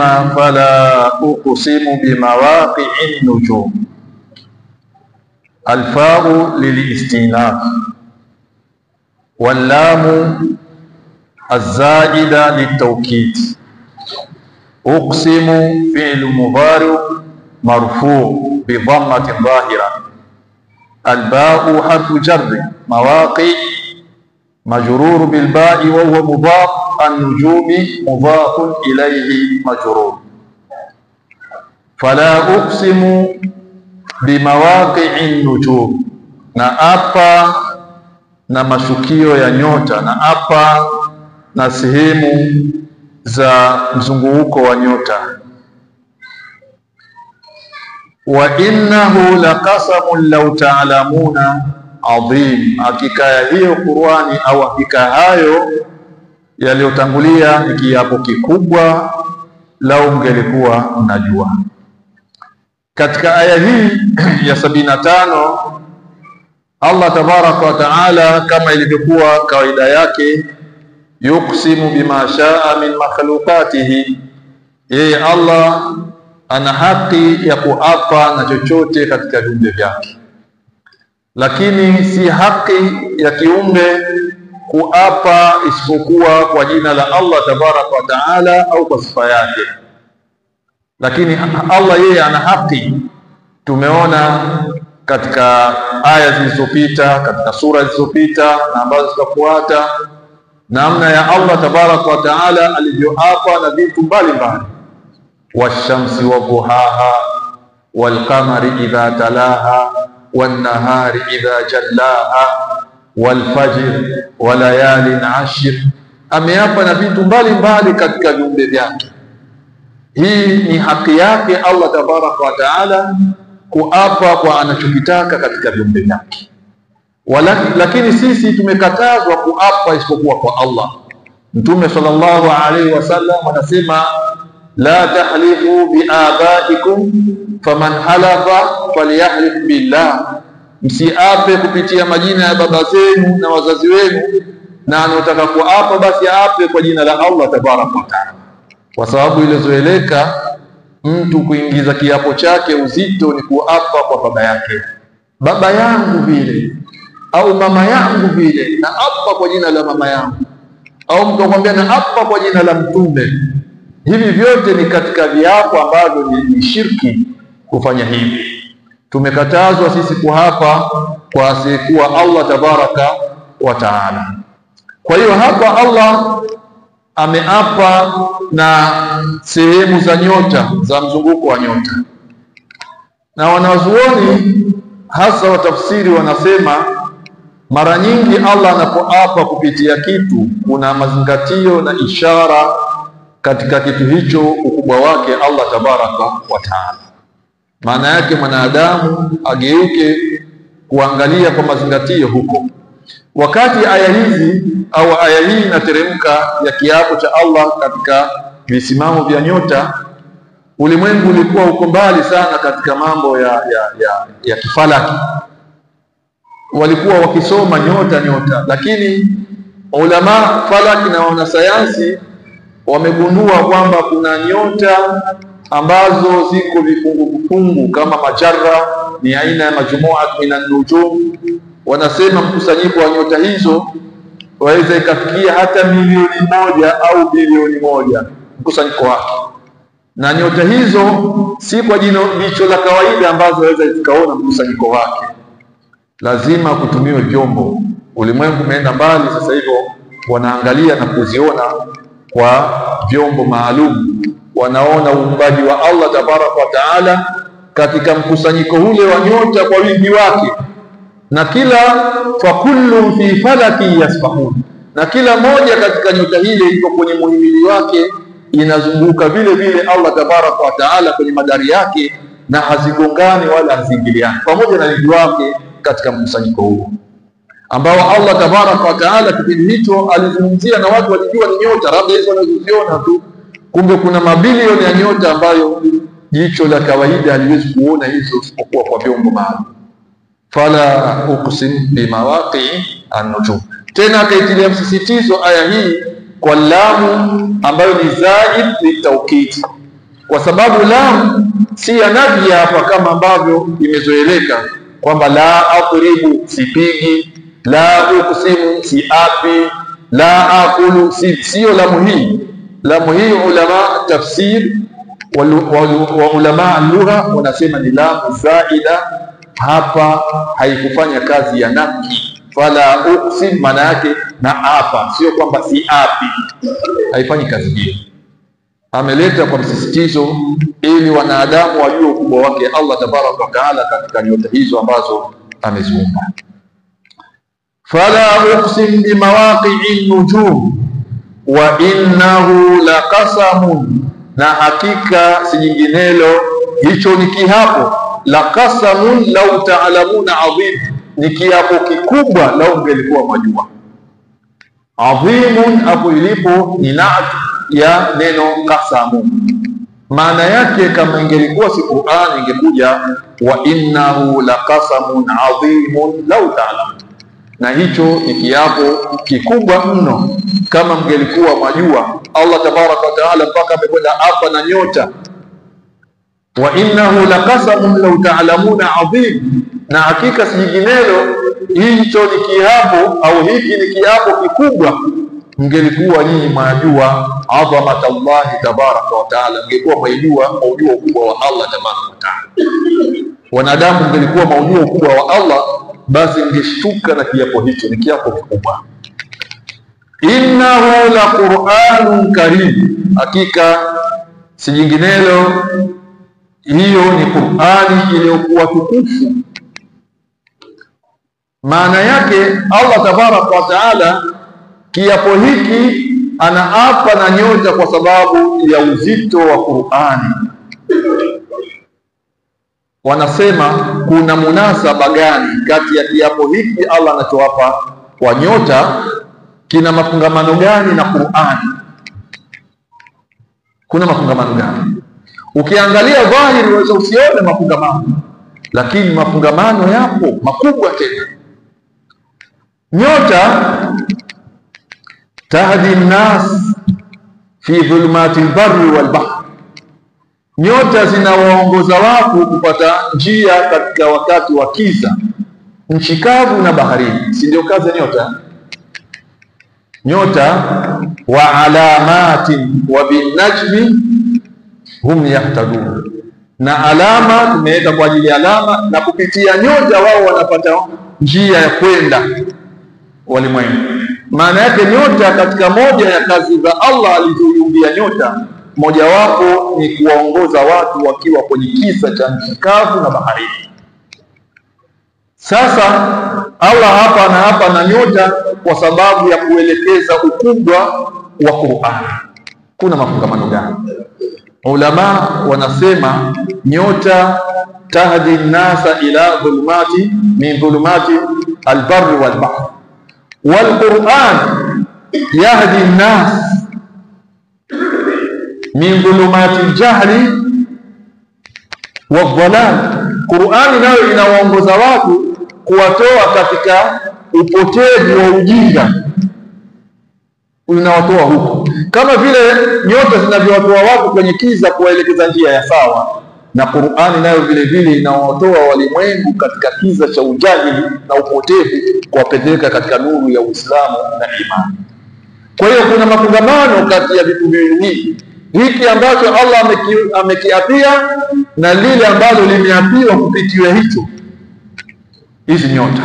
akasema fala uqsimu bimawaqi'in nujum. Alfa'u lilistinaf wallamu الزائدة للتوكيد. أقسم فعل مضارع مرفوع بضمة ظاهرة. الباء حرف جر. مواقع مجرور بالباء وهو مضاف. النجوم مضاف إليه مجرور. فلا أقسم بمواقع النجوم. نأبا نمشكيو يا nyota. نأبا na sehemu za mzunguko wa nyota. Wa innahu laqasamun law ta'lamuna adhim. Hakika ya hiyo Qur'ani au hakika hayo yaliyotangulia ni kiapo kikubwa lau mngelikuwa mnajua. Katika aya hii ya 75 Allah tabaraka wa taala kama ilivyokuwa kawaida yake yuqsimu bima shaa min makhluqatihi. Yeye Allah ana haki ya kuapa na chochote katika viumbe vyake, lakini si haki ya kiumbe kuapa isipokuwa kwa jina la Allah tabaraka wa taala au kwa sifa yake. Lakini Allah yeye ana haki. Tumeona katika aya zilizopita, katika sura zilizopita na ambazo zitafuata, namna ya Allah tabaraka wa taala alivyoapa na vitu mbalimbali. Washamsi wa duhaha walqamari idha talaha wannahari idha jallaha walfajr walayalin ashr. Ameapa na vitu mbalimbali katika viumbe vyake. Hii ni haki yake Allah tabaraka wa taala kuapa kwa anachokitaka katika viumbe vyake. Lakini sisi tumekatazwa kuapa isipokuwa kwa Allah. Mtume sallallahu alaihi wasallam anasema la tahlifu biabaikum faman halafa falyahlif billah. Msiape kupitia majina ya baba zenu na wazazi wenu, na anataka kuapa basi aape kwa jina la Allah tabaraka wa taala, kwa sababu ilizoeleka mtu kuingiza kiapo chake uzito ni kuapa kwa baba yake. Baba yangu vile au mama yangu vile, na apa kwa jina la mama yangu, au mtu akwambia na apa kwa jina la mtume. Hivi vyote ni katika viapo ambavyo ni shirki kufanya hivi. Tumekatazwa sisi kuapa kwa asiyekuwa Allah tabaraka wa taala. Kwa hiyo hapa Allah ameapa na sehemu za nyota, za mzunguko wa nyota, na wanazuoni hasa wa tafsiri wanasema mara nyingi Allah anapoapa kupitia kitu kuna mazingatio na ishara katika kitu hicho, ukubwa wake Allah tabaraka wa taala. Maana yake mwanadamu ageuke kuangalia kwa mazingatio huko. Wakati aya hizi au aya hii inateremka ya kiapo cha Allah katika visimamo vya nyota, ulimwengu ulikuwa uko mbali sana katika mambo ya kifalaki. Walikuwa wakisoma nyota, lakini ulama falaki na wanasayansi wamegundua kwamba kuna nyota ambazo ziko vifungu kama majara, ni aina ya majumuat minan nujum. Wanasema mkusanyiko wa nyota hizo waweza ikafikia hata milioni 1 au bilioni 1 mkusanyiko wake. Na nyota hizo si kwa jicho la kawaida ambazo waweza zikaona mkusanyiko wake, lazima kutumiwe vyombo. Ulimwengu umeenda mbali sasa hivyo, wanaangalia na kuziona kwa vyombo maalum. Wanaona uumbaji wa Allah tabaraka wa taala katika mkusanyiko ule wa nyota kwa wingi wake, na kila fakullu fi falaki yasbahun, na kila moja katika nyota ile iko kwenye muhimili wake, inazunguka vile vile Allah tabaraka wa taala kwenye madari yake, na hazigongani wala haziingiliani, pamoja na wingi wake katika mkusanyiko huo ambao Allah tabaraka wa taala kipindi hicho alizungumzia, na watu walijua ni nyota labda hizo wanazoziona tu, kumbe kuna mabilioni ya nyota ambayo jicho la kawaida haliwezi kuona hizo isipokuwa kwa vyombo maalum. Fala uqsim bimawaqi an-nujum. Tena akaitilia msisitizo aya hii kwa lamu ambayo ni zaid litawkid. kwa sababu lam si ya nafi hapa kama ambavyo imezoeleka kwamba la aqribu sipigi, la uqsimu si api, la aqulu sio lamu hii. Lamu hii ulama tafsir wa ulama lugha wanasema ni lamu zaida, hapa haikufanya kazi ya nafi. Fala uqsim maana yake na apa, sio kwamba si api, haifanyi kazi hiyo. Ameleta kwa msisitizo ili wanadamu wajue ukubwa wake Allah tabaraka wa taala katika nyota hizo ambazo ameziumba. Fala uqsim bimawaqi'in nujum wa innahu laqasamun, na hakika si nyinginelo hicho ni kiapo. Laqasamun law ta'lamuna adhim, ni kiapo kikubwa lau mngelikuwa mwajua. Adhimun hapo ilipo ni naat ya neno qasamu, maana yake kama ingelikuwa si Qur'an ingekuja wa innahu laqasamun adhimun law ta'lamun, na hicho ni kiapo kikubwa mno kama mngelikuwa mwajua. Allah tabaraka wa taala mpaka amekwenda hapa na nyota, wa innahu laqasamun law ta'lamuna adhim, na hakika si nyinginelo hicho ni kiapo au hiki ni kiapo kikubwa mngelikuwa nyinyi mwajua adhamat Allah tabaraka wa taala, mngekuwa mwajua ukubwa wa Allah tabaraka wa taala. Wanadamu mngelikuwa mwajua ukubwa wa Allah, basi mngeshtuka na kiapo hicho, ni kiapo kikubwa. Innahu la Qur'anun karim, hakika si nyinginelo hiyo ni Qur'ani iliyokuwa tukufu. Maana yake Allah tabaraka wa taala kiapo hiki anaapa na nyota kwa sababu ya uzito wa Qur'ani. Wanasema kuna munasaba gani kati ya kiapo hiki Allah anachoapa kwa nyota, kina mafungamano gani na Qur'ani? Kuna mafungamano gani? Ukiangalia dhahiri unaweza usione mafungamano, lakini mafungamano yapo makubwa tena. Nyota tahdi nnas fi dhulumati albarri walbahr, nyota zinawaongoza watu kupata njia katika wakati wa kiza, nchi kavu na baharini. Si ndio kazi ya nyota? Nyota wa alamatin wa binajmi hum yahtadun, na alama tumeweka kwa ajili ya alama, na kupitia nyota wao wanapata njia ya kwenda walimwengu. Maana yake nyota, katika moja ya kazi za Allah alizoiumbia nyota, mojawapo ni kuwaongoza watu wakiwa kwenye kisa cha nchi kavu na baharini. Sasa Allah hapa na nyota kwa sababu ya kuelekeza ukubwa wa Qur'an. Kuna mafungamano gani? Ulama wanasema nyota tahdi nasa ila dhulumati min dhulumati albarri walbahr, wal Qur'an yahdi an-nas min dhulumati al-jahli wadh-dhalal. Qur'ani nayo inawaongoza watu kuwatoa katika upotevu wa ujinga, unawatoa huko, kama vile nyota zinavyowatoa watu kwenye kiza kuwaelekeza njia ya sawa, na Qur'ani nayo vile vile inawatoa walimwengu katika kiza cha ujahili na upotevu kuwapeleka katika nuru ya Uislamu na imani. Kwa hiyo kuna mafungamano kati ya vitu viwili, hiki ambacho Allah amekiapia na lile ambalo limeapiwa kupitiwa hicho, hizi nyota.